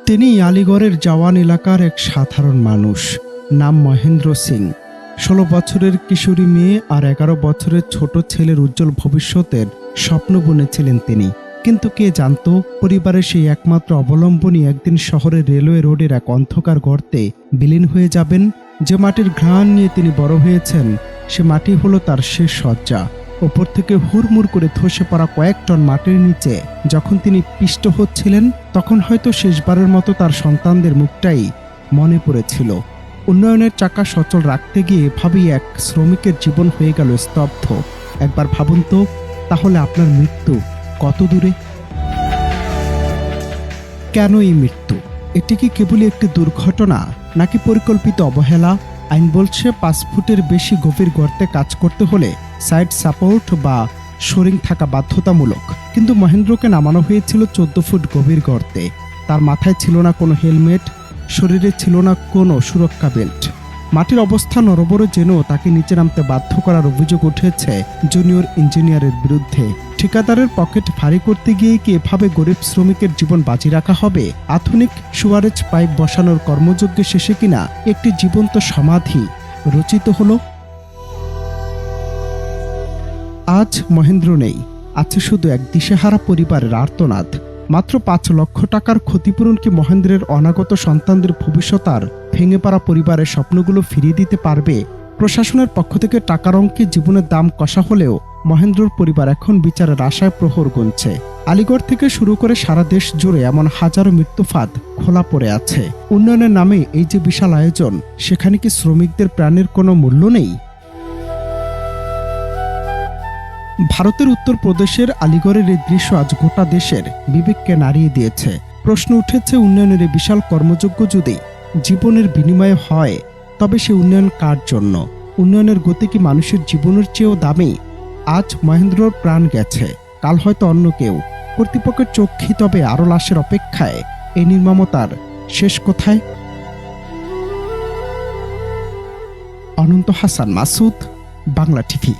তিনি আলিগড়ের জওয়ান এলাকার এক সাধারণ মানুষ। নাম মহেন্দ্র সিং। ১৬ বছরের কিশোরী মেয়ে আর ১১ বছরের ছোট ছেলের উজ্জ্বল ভবিষ্যতের স্বপ্ন বুনেছিলেন তিনি। কিন্তু কে জানত, পরিবারের সেই একমাত্র অবলম্বনই একদিন শহরের রেলওয়ে রোডের এক অন্ধকার গর্তে বিলীন হয়ে যাবেন। যে মাটির ঘ্রাণ নিয়ে তিনি বড় হয়েছেন, সে মাটি হলো তার শেষ শয্যা। ওপর থেকে হুড়মুড় করে ধসে পড়া কয়েক টন মাটির নিচে যখন তিনি পিষ্ট হচ্ছিলেন, তখন হয়তো শেষবারের মতো তার সন্তানদের মুখটাই মনে পড়েছিল। উন্নয়নের চাকা সচল রাখতে গিয়ে এভাবেই এক শ্রমিকের জীবন হয়ে গেল স্তব্ধ। একবার ভাবুন তো, তাহলে আপনার মৃত্যু কত দূরে? কেন এই মৃত্যু? এটি কি কেবলই একটি দুর্ঘটনা, নাকি পরিকল্পিত অবহেলা? আইন বলছে ৫ ফুটের বেশি গভীর গর্তে কাজ করতে হলে সাইড সাপোর্ট বা শোরিং থাকা বাধ্যতামূলক। কিন্তু মহেন্দ্রকে নামানো হয়েছিল ১৪ ফুট গভীর গর্তে। তার মাথায় ছিল না কোনো হেলমেট, শরীরে ছিল না কোনো সুরক্ষা বেল্ট। মাটির অবস্থা নড়বড়ে জেনেও তাকে নিচে নামতে বাধ্য করার অভিযোগ উঠেছে জুনিয়র ইঞ্জিনিয়ারের বিরুদ্ধে। ঠিকাদারের পকেট ভারী করতে গিয়ে কি এভাবে গরিব শ্রমিকের জীবন বাজি রাখা হবে? আধুনিক সুয়ারেজ পাইপ বসানোর কর্মযজ্ঞের শেষে কিনা একটি জীবন্ত সমাধি রচিত হলো। আজ মহেন্দ্র নেই, আছে শুধু এক দিশেহারা পরিবারের আর্তনাদ। মাত্র ৫ লক্ষ টাকার ক্ষতিপূরণ কি মহেন্দ্রের অনাগত সন্তানদের ভবিষ্যৎ আর ভেঙে পড়া পরিবারের স্বপ্নগুলো ফিরিয়ে দিতে পারবে? প্রশাসনের পক্ষ থেকে টাকার অঙ্কে জীবনের দাম কষা হলেও মহেন্দ্রর পরিবার এখন বিচারের আশায় প্রহর গুনছে। আলিগড় থেকে শুরু করে সারা দেশ জুড়ে এমন হাজারো মৃত্যুফাঁদ খোলা পড়ে আছে। উন্নয়নের নামে এই যে বিশাল আয়োজন, সেখানে কি শ্রমিকদের প্রাণের কোনো মূল্য নেই? ভারতের উত্তরপ্রদেশের আলিগড়ের এই দৃশ্য আজ গোটা দেশের বিবেককে নাড়িয়ে দিয়েছে। প্রশ্ন উঠেছে, উন্নয়নের এই বিশাল কর্মযজ্ঞ যদি জীবনের বিনিময়ে হয়, তবে সে উন্নয়ন কার জন্য? উন্নয়নের গতি কি মানুষের জীবনের চেয়েও দামি? আজ মহেন্দ্রর প্রাণ গেছে, কাল হয়তো অন্য কেউ। কর্তৃপক্ষের চোখ কি তবে আরো লাশের অপেক্ষায়? এই নির্মমতার শেষ কোথায়? অনন্ত হাসান মাসুদ, বাংলা টিভি।